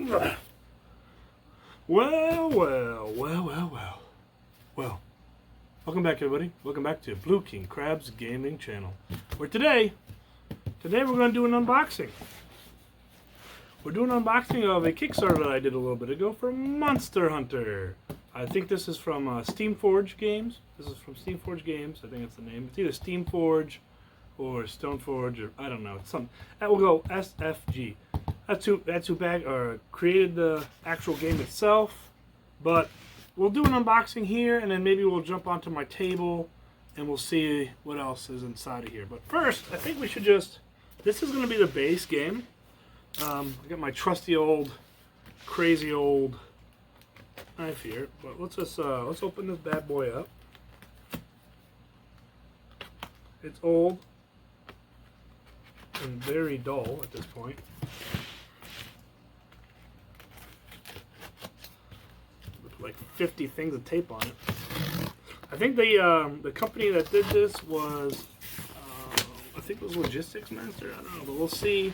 Well. Welcome back, everybody. Welcome back to Blue King Crab's Gaming Channel. Where today we're going to do an unboxing. We're doing an unboxing of a Kickstarter that I did a little bit ago for Monster Hunter. I think this is from Steamforge Games. This is from Steamforge Games. I think that's the name. It's either Steamforge or Stoneforge, or I don't know. It's something. That will go SFG. That's who created the actual game itself. But we'll do an unboxing here, and then maybe we'll jump onto my table, and we'll see what else is inside of here. But first, I think we should just... This is going to be the base game. I got my trusty old, crazy old knife here. But let's open this bad boy up. It's old and very dull at this point. Like 50 things of tape on it. I think the company that did this was I think it was Logistics Master. I don't know, but we'll see.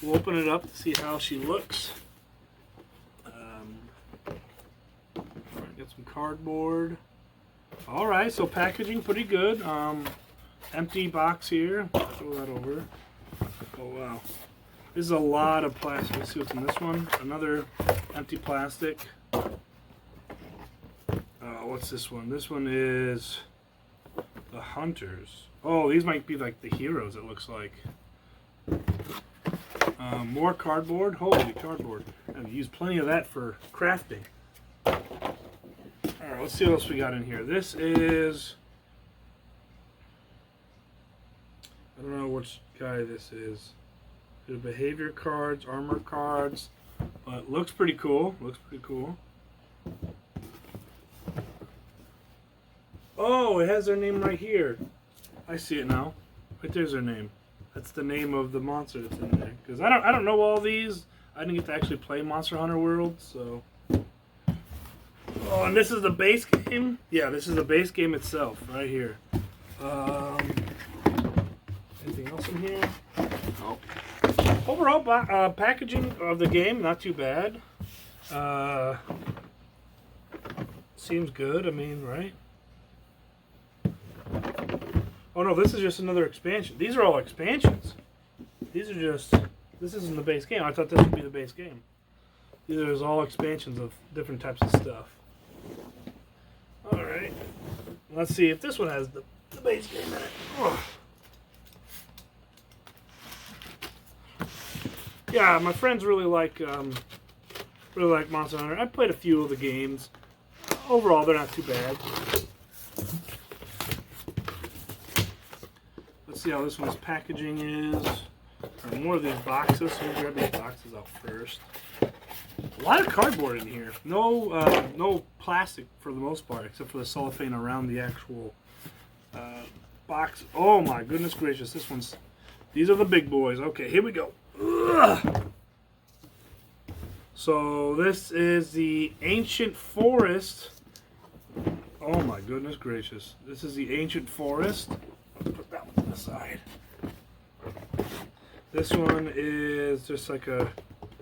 We'll open it up to see how she looks. Get some cardboard. All right, so packaging pretty good. Empty box here. Throw that over. Oh wow, this is a lot of plastic. Let's see what's in this one. Another empty plastic. What's this one? This one is the Hunters. Oh, these might be like the heroes, it looks like. More cardboard. Holy cardboard. I've used plenty of that for crafting. Alright, let's see what else we got in here. This is... I don't know which guy this is. The behavior cards, armor cards. But looks pretty cool. Looks pretty cool. Oh, it has their name right here. I see it now. Right there's their name. That's the name of the monster that's in there. Because I don't know all these. I didn't get to actually play Monster Hunter World, so. Oh, and this is the base game? Yeah, this is the base game itself, right here. Anything else in here? Oh. Overall, packaging of the game, not too bad. Seems good, I mean, right? Oh no, this is just another expansion. These are all expansions. These are just... This isn't the base game. I thought this would be the base game. These are all expansions of different types of stuff. Alright. Let's see if this one has the base game in it. Oh. Yeah, my friends really like Monster Hunter. I played a few of the games. Overall, they're not too bad. Let's see how this one's packaging is. More of these boxes, so we'll grab these boxes out first. A lot of cardboard in here. No plastic for the most part, except for the cellophane around the actual box. Oh my goodness gracious, this one's... These are the big boys. Okay, here we go. Ugh. So this is the Ancient Forest. Oh my goodness gracious. This is the Ancient Forest. Let's put that one to the side. This one is just like a...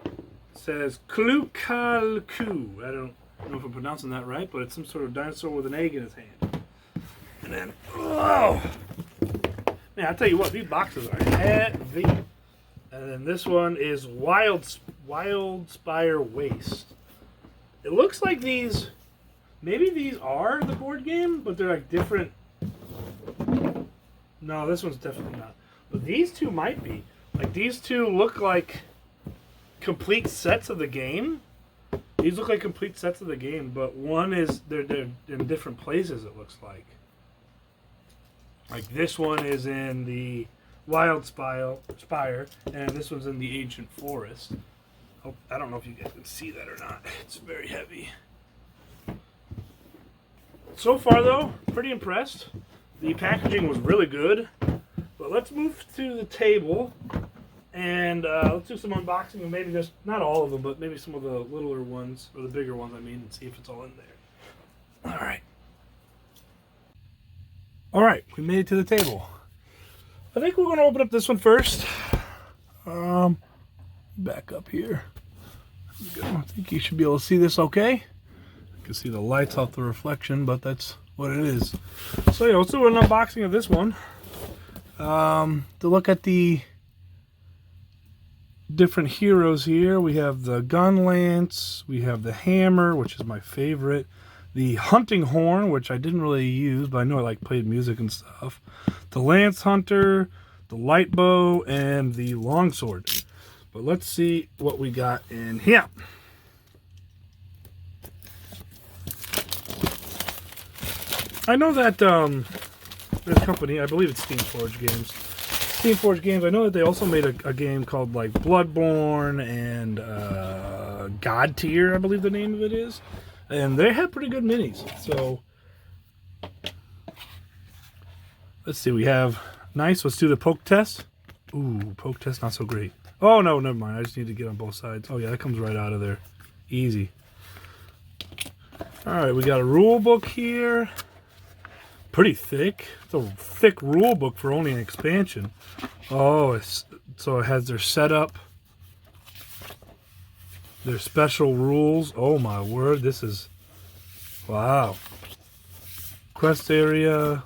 It says Klukalku. I don't know if I'm pronouncing that right, but it's some sort of dinosaur with an egg in his hand. And then... Oh! Man, I tell you what, these boxes are heavy. And then this one is Wildspire Waste. It looks like these... Maybe these are the board game, but they're like different... No, this one's definitely not. But these two might be. Like, these two look like complete sets of the game. These look like complete sets of the game, but one is... They're in different places, it looks like. Like, this one is in the Wildspire, and this one's in the Ancient Forest. Oh, I don't know if you guys can see that or not. It's very heavy. So far, though, pretty impressed. The packaging was really good. But let's move to the table, and let's do some unboxing, and maybe just, not all of them, but maybe some of the littler ones, or the bigger ones, I mean, and see if it's all in there. Alright. Alright, we made it to the table. I think we're going to open up this one first. Back up here. I think you should be able to see this okay. You can see the lights off the reflection, but that's what it is. So yeah, let's do an unboxing of this one. To look at the different heroes here, we have the gun lance, we have the hammer, which is my favorite, the hunting horn, which I didn't really use, but I know I like played music and stuff, the lance hunter, the light bow, and the longsword. But let's see what we got in here. I know that this company, I believe it's Steamforged Games. Steamforged Games, I know that they also made a game called like Bloodborne and God Tier, I believe the name of it is. And they have pretty good minis. So let's see, we have nice. Let's do the poke test. Ooh, poke test not so great. Oh no, never mind. I just need to get on both sides. Oh yeah, that comes right out of there. Easy. Alright, we got a rule book here. Pretty thick. It's a thick rule book for only an expansion. Oh, so it has their setup, their special rules. Oh my word, this is, wow. Quest area,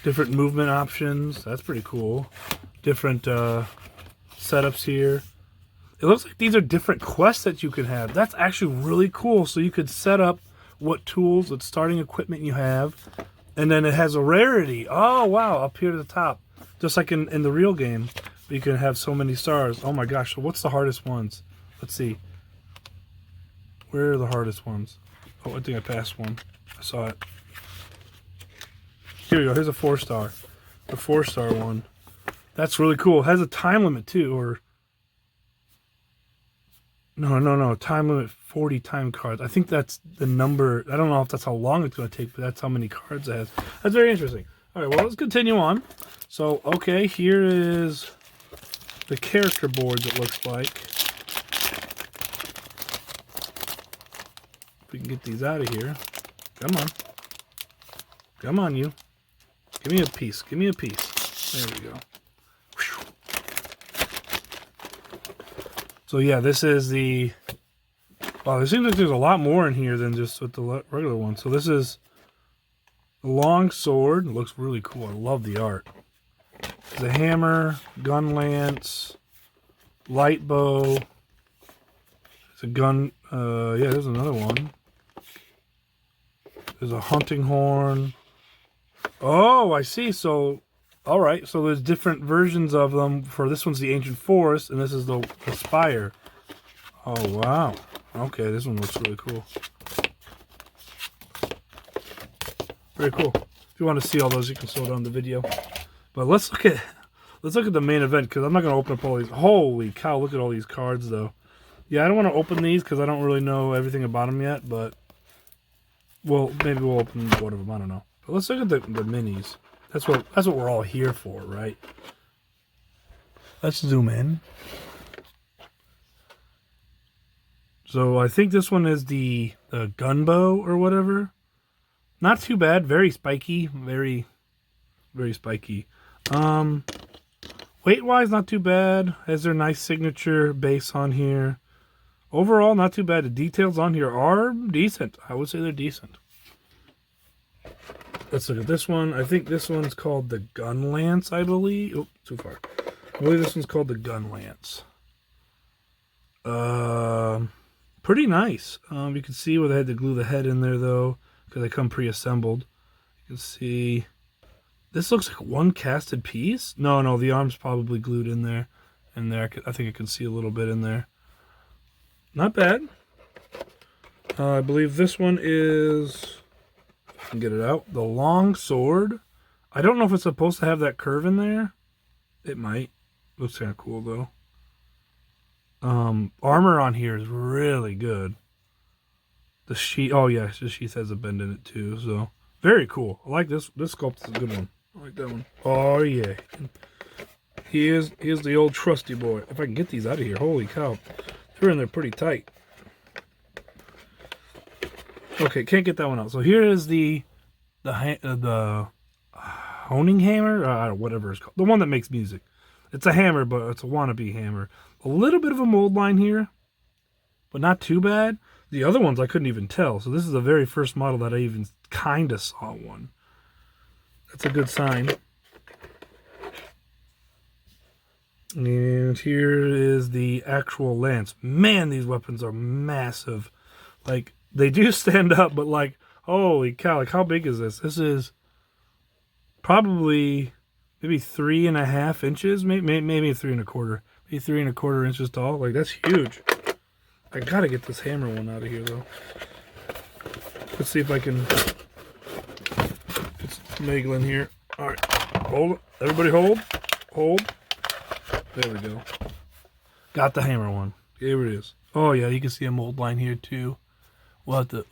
different movement options. That's pretty cool. Different setups here. It looks like these are different quests that you can have. That's actually really cool. So you could set up what tools, what starting equipment you have. And then it has a rarity. Oh, wow. Up here to the top. Just like in the real game. You can have so many stars. Oh, my gosh. So what's the hardest ones? Let's see. Where are the hardest ones? Oh, I think I passed one. I saw it. Here we go. Here's a 4-star. The 4-star one. That's really cool. It has a time limit, too. Or No. Time limit 40 time cards. I think that's the number. I don't know if that's how long it's going to take, but that's how many cards it has. That's very interesting. All right, well, let's continue on. So, okay, here is the character boards, it looks like. If we can get these out of here. Come on. Come on, you. Give me a piece. Give me a piece. There we go. So yeah, this is the, wow, it seems like there's a lot more in here than just with the regular one. So this is the long sword. It looks really cool. I love the art. The hammer, gun lance, light bow. It's a gun, yeah, there's another one. There's a hunting horn. Oh, I see. So, all right. So there's different versions of them. For this one's the Ancient Forest, and this is the Spire. Oh, wow. Okay, this one looks really cool. Very cool. If you want to see all those, you can slow down the video. But let's look at the main event, because I'm not going to open up all these. Holy cow! Look at all these cards, though. Yeah, I don't want to open these because I don't really know everything about them yet. But well, maybe we'll open one of them. I don't know. But let's look at the minis. That's what we're all here for, right? Let's zoom in. So I think this one is the gunbow or whatever. Not too bad. Very spiky. Very, very spiky. Weight-wise, not too bad. Has their nice signature base on here. Overall, not too bad. The details on here are decent. I would say they're decent. Let's look at this one. I think this one's called the Gun Lance, I believe. Oh, too far. I believe this one's called the Gun Lance. Pretty nice. You can see where they had to glue the head in there, though, because they come pre-assembled. You can see this looks like one casted piece. No, the arm's probably glued in there. And there, I think I can see a little bit in there. Not bad. I believe this one is, if I can get it out, the long sword. I don't know if it's supposed to have that curve in there. It might. Looks kind of cool, though. Armor on here is really good. The sheath, oh yeah, the sheath has a bend in it too, so very cool. I like this. This sculpt is a good one. I like that one. Oh yeah, he is the old trusty boy. If I can get these out of here, holy cow, they're in there pretty tight. Okay, can't get that one out. So here is the honing hammer, whatever it's called, the one that makes music. It's a hammer, but it's a wannabe hammer. A little bit of a mold line here. but not too bad. The other ones I couldn't even tell. So this is the very first model that I even kind of saw one. That's a good sign. And here is the actual lance. Man, these weapons are massive. Like, they do stand up, but like, holy cow, like how big is this? This is probably maybe 3.5 inches, maybe 3.25. Maybe 3.25 inches tall. Like, that's huge. I gotta get this hammer one out of here though. Let's see if I can just Meglin here. Alright. Hold. Everybody hold. Hold. There we go. Got the hammer one. Here it is. Oh yeah, you can see a mold line here too. We'll have to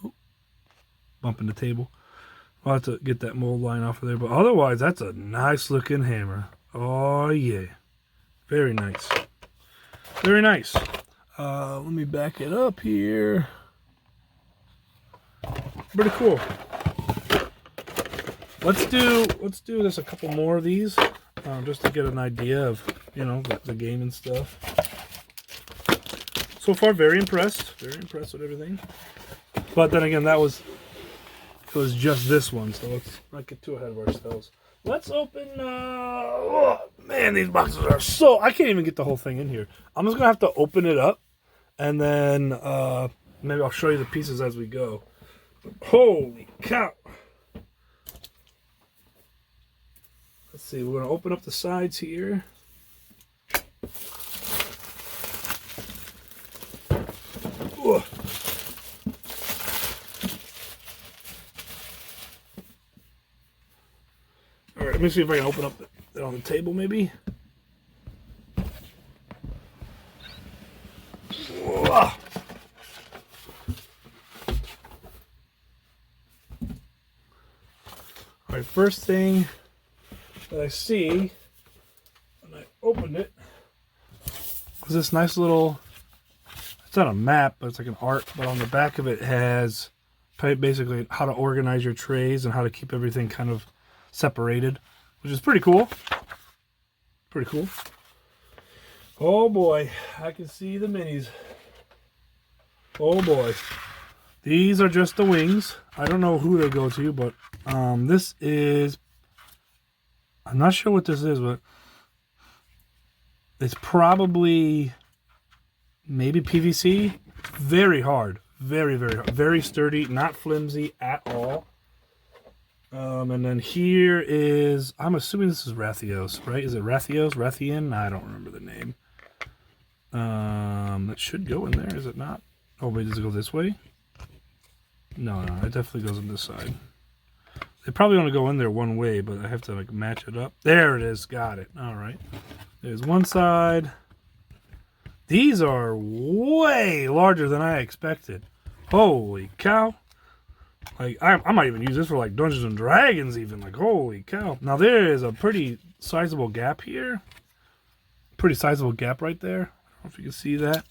bump in the table. We'll have to get that mold line off of there. But otherwise, that's a nice looking hammer. Oh yeah. Very nice. Very nice. Let me back it up here. Pretty cool. Let's do this a couple more of these, just to get an idea of, you know, the game and stuff. So far, very impressed. Very impressed with everything. But then again, it was just this one, so let's not get too ahead of ourselves. Let's open. Oh, man, these boxes are so. I can't even get the whole thing in here. I'm just gonna have to open it up, and then maybe I'll show you the pieces as we go. Holy cow! Let's see. We're gonna open up the sides here. Ugh. All right, let me see if I can open up it on the table, maybe. Whoa. All right, first thing that I see when I opened it was this nice little, it's not a map, but it's like an art, but on the back of it has basically how to organize your trays and how to keep everything kind of separated, which is pretty cool. Pretty cool. Oh boy, I can see the minis. Oh boy. These are just the wings. I don't know who they go to, but this is, I'm not sure what this is, but it's probably maybe PVC. Very hard. Very, very hard. Very sturdy, not flimsy at all. And then here is, I'm assuming this is Rathios, right? Is it Rathios? Rathian? I don't remember the name. It should go in there, is it not? Oh, wait, does it go this way? No, it definitely goes on this side. They probably only go in there one way, but I have to like match it up. There it is. Got it. All right. There's one side. These are way larger than I expected. Holy cow. Like, I might even use this for like Dungeons and Dragons even. Like, holy cow. Now, there is a pretty sizable gap here. Pretty sizable gap right there. I don't know if you can see that.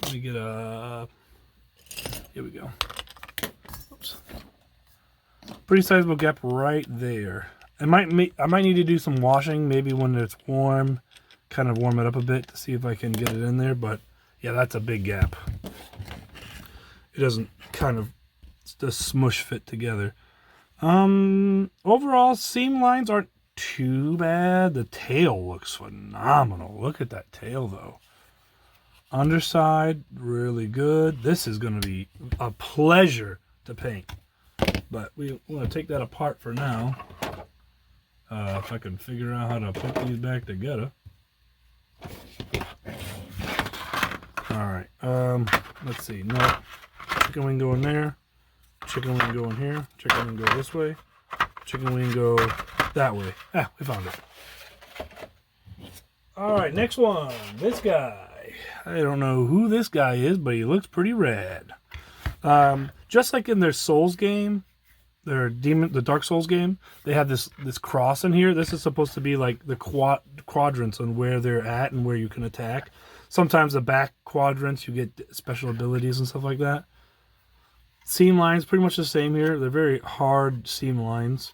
Let me get a... Here we go. Oops. Pretty sizable gap right there. I might need to do some washing, maybe when it's warm. Kind of warm it up a bit to see if I can get it in there. But, yeah, that's a big gap. It doesn't kind of just smush fit together. Overall, seam lines aren't too bad. The tail looks phenomenal. Look at that tail, though. Underside, really good. This is going to be a pleasure to paint. But we want to take that apart for now. If I can figure out how to put these back together. Alright, let's see. No, chicken wing go in there. Chicken wing go in here. Chicken wing go this way. Chicken wing go that way. Ah, we found it. Alright, next one. This guy. I don't know who this guy is, but he looks pretty rad. Just like in their Souls game, the Dark Souls game, they have this cross in here. This is supposed to be like the quadrants on where they're at and where you can attack. Sometimes the back quadrants, you get special abilities and stuff like that. Seam lines, pretty much the same here. They're very hard seam lines.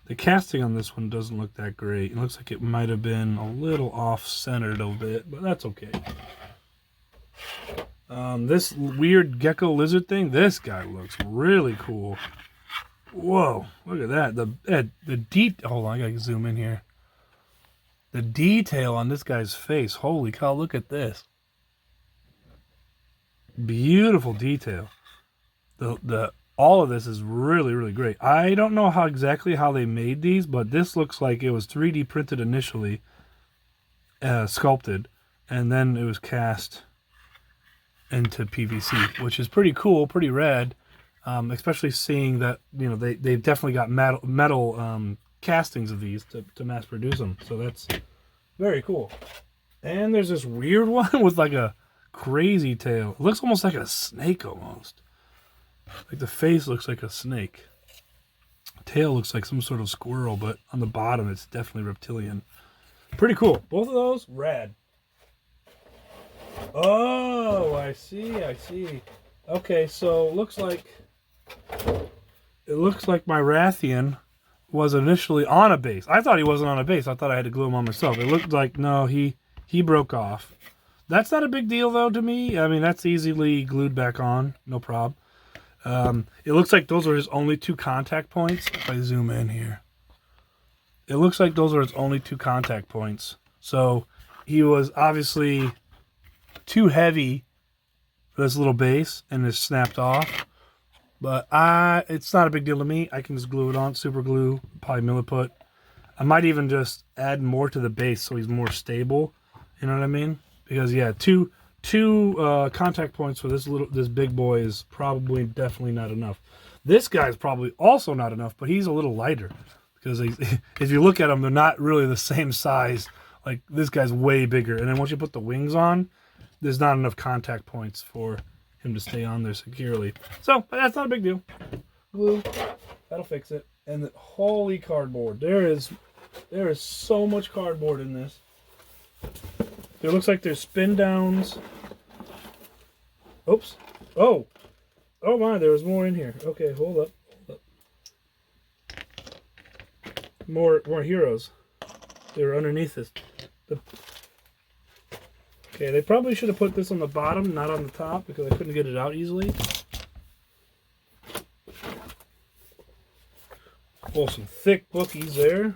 The casting on this one doesn't look that great. It looks like it might have been a little off-centered a bit, but that's okay. This weird gecko lizard thing, this guy looks really cool. Whoa, look at that. Hold on, I gotta zoom in here. The detail on this guy's face, holy cow, look at this. Beautiful detail. All of this is really, really great. I don't know exactly how they made these, but this looks like it was 3D printed initially, sculpted, and then it was cast into PVC, which is pretty cool, pretty rad, especially seeing that, you know, they've definitely got metal castings of these to mass produce them. So that's very cool. And there's this weird one with like a crazy tail. It looks almost like a snake almost. Like the face looks like a snake. Tail looks like some sort of squirrel, but on the bottom it's definitely reptilian. Pretty cool. Both of those, rad. Oh, I see. Okay, so it looks like my Rathian was initially on a base. I thought he wasn't on a base. I thought I had to glue him on myself. It looked like, no, he broke off. That's not a big deal, though, to me. I mean, that's easily glued back on. No problem. It looks like those are his only 2 contact points. If I zoom in here. It looks like those are his only 2 contact points. So he was obviously too heavy for this little base and it's snapped off. But it's not a big deal to me. I can just glue it on, super glue, probably milliput. I might even just add more to the base so he's more stable. You know what I mean? Because yeah, two contact points for this big boy is probably definitely not enough. This guy's probably also not enough, but he's a little lighter because if you look at them, they're not really the same size. Like this guy's way bigger, and then once you put the wings on, there's not enough contact points for him to stay on there securely. So, but that's not a big deal. Glue, that'll fix it. And holy cardboard, there is so much cardboard in this. It looks like there's spin downs. Oops. Oh my, there was more in here. Okay, hold up. More heroes. They were underneath this. Okay, they probably should have put this on the bottom, not on the top, because I couldn't get it out easily. Oh, some thick bookies there.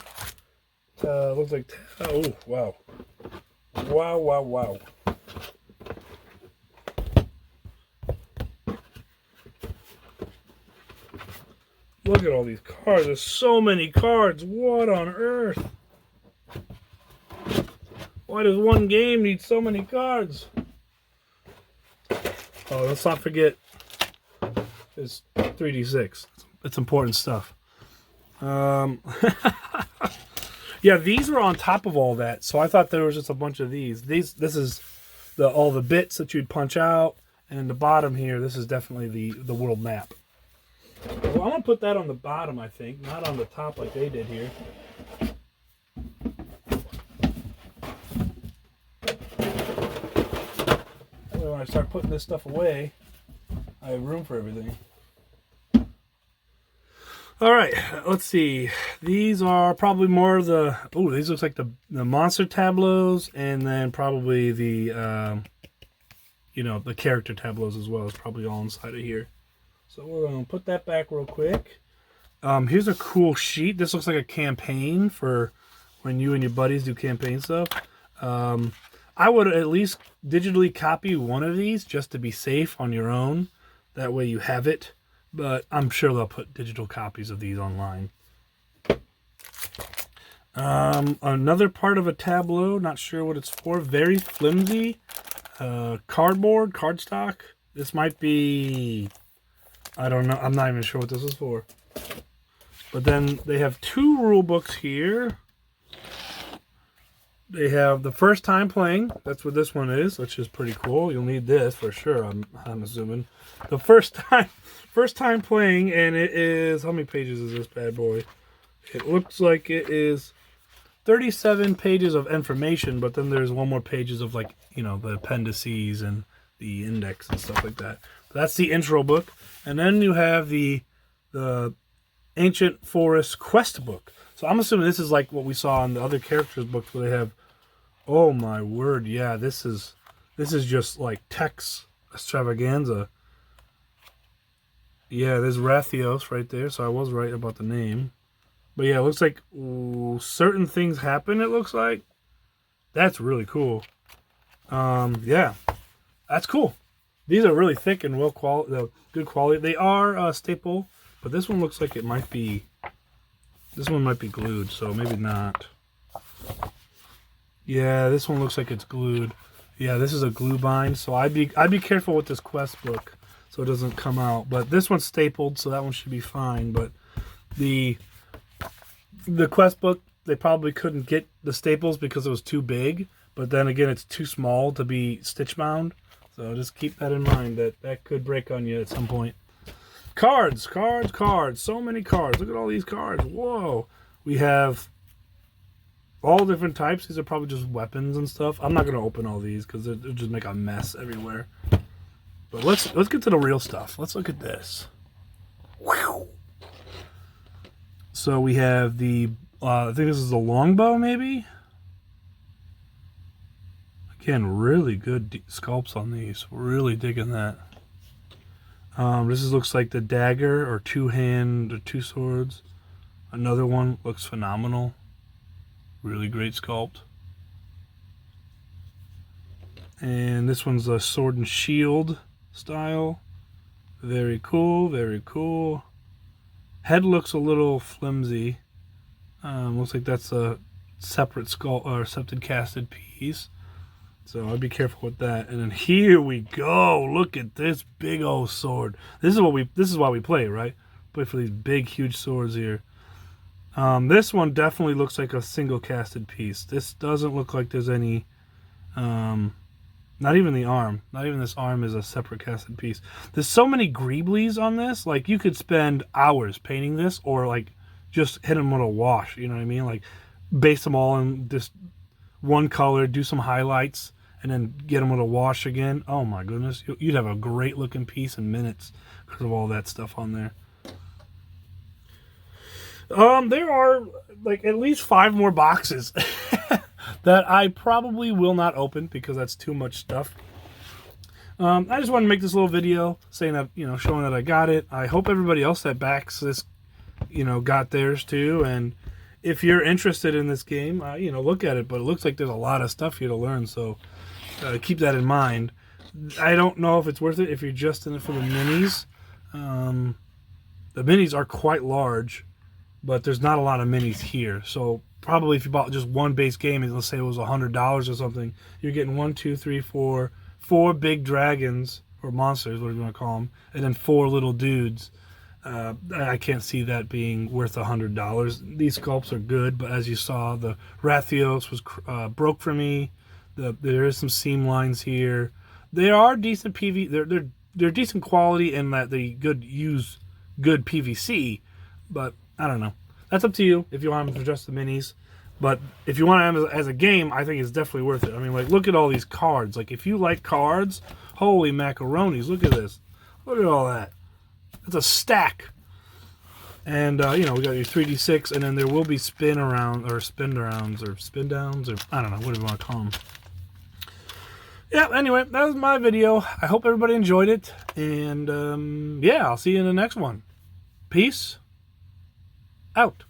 Looks like, oh, wow. Wow. Look at all these cards. There's so many cards. What on earth? Why does one game need so many cards? Oh, let's not forget it's 3D6. It's important stuff. Yeah, these were on top of all that, so I thought there was just a bunch of these. This is all the bits that you'd punch out, and the bottom here, this is definitely the world map. Well, I'm gonna put that on the bottom, I think, not on the top like they did here. When I start putting this stuff away, I have room for everything. All right, let's see. These are probably more of the... Oh, these looks like the monster tableaus, and then probably the, the character tableaus as well. It's probably all inside of here. So we're going to put that back real quick. Here's a cool sheet. This looks like a campaign for when you and your buddies do campaign stuff. I would at least digitally copy one of these just to be safe on your own. That way you have it. But I'm sure they'll put digital copies of these online. Another part of a tableau, not sure what it's for. Very flimsy. Cardboard, cardstock. This might be... I don't know. I'm not even sure what this is for. But then they have 2 rule books here. They have the first time playing. That's what this one is, which is pretty cool. You'll need this for sure, I'm assuming. The first time playing, and it is... How many pages is this bad boy? It looks like it is 37 pages of information, but then there's one more pages of, like, the appendices and the index and stuff like that. That's the intro book. And then you have the Ancient Forest Quest book. So I'm assuming this is like what we saw in the other characters books where they have... Oh my word, yeah, this is just like text extravaganza. Yeah, there's Rathios right there, so I was right about the name. But yeah, it looks like certain things happen, it looks like. That's really cool. Yeah, that's cool. These are really thick and good quality. They are staple, but this one looks like it might be. This one might be glued, so maybe not. Yeah, this one looks like it's glued. Yeah, this is a glue bind, so I'd be careful with this quest book so it doesn't come out. But this one's stapled, so that one should be fine. But the quest book, they probably couldn't get the staples because it was too big. But then again, it's too small to be stitch bound. So just keep that in mind, that could break on you at some point. Cards, cards, cards. So many cards. Look at all these cards. Whoa. We have all different types. These are probably just weapons and stuff. I'm not going to open all these because they'll just make a mess everywhere. But let's get to the real stuff. Let's look at this. Wow. So we have the, I think this is the longbow maybe? Again, really good sculpts on these. Really digging that. This looks like the dagger or two-hand or two swords. Another one looks phenomenal. Really great sculpt. And this one's a sword and shield style. Very cool, very cool. Head looks a little flimsy. Looks like that's a separate skull or septed casted piece. So I'd be careful with that. And then here we go. Look at this big old sword. This is why we play, right? Play for these big, huge swords here. This one definitely looks like a single casted piece. This doesn't look like there's any, not even the arm. Not even this arm is a separate casted piece. There's so many greeblies on this. Like, you could spend hours painting this or, like, just hit them with a wash. You know what I mean? Like, base them all in just one color, do some highlights, and then get them with a wash again. Oh, my goodness. You'd have a great-looking piece in minutes because of all that stuff on there. There are, like, at least 5 more boxes that I probably will not open because that's too much stuff. I just wanted to make this little video saying that, showing that I got it. I hope everybody else that backs this, got theirs too. And if you're interested in this game, look at it. But it looks like there's a lot of stuff here to learn, so keep that in mind. I don't know if it's worth it if you're just in it for the minis. The minis are quite large, but there's not a lot of minis here. So probably if you bought just one base game, and let's say it was $100 or something, you're getting 4 big dragons or monsters, whatever you want to call them, and then 4 little dudes. I can't see that being worth $100. These sculpts are good, but as you saw, the Rathios was broke for me. There is some seam lines here. They are decent PV. They're decent quality in that they use good PVC, but I don't know. That's up to you if you want them for just the minis. But if you want them as a game, I think it's definitely worth it. I mean, like, look at all these cards. Like, if you like cards, holy macaronis, look at this. Look at all that. It's a stack. And, we got your 3D6, and then there will be spin downs, or spin downs, or I don't know, whatever you want to call them. Yeah, anyway, that was my video. I hope everybody enjoyed it. And, yeah, I'll see you in the next one. Peace out.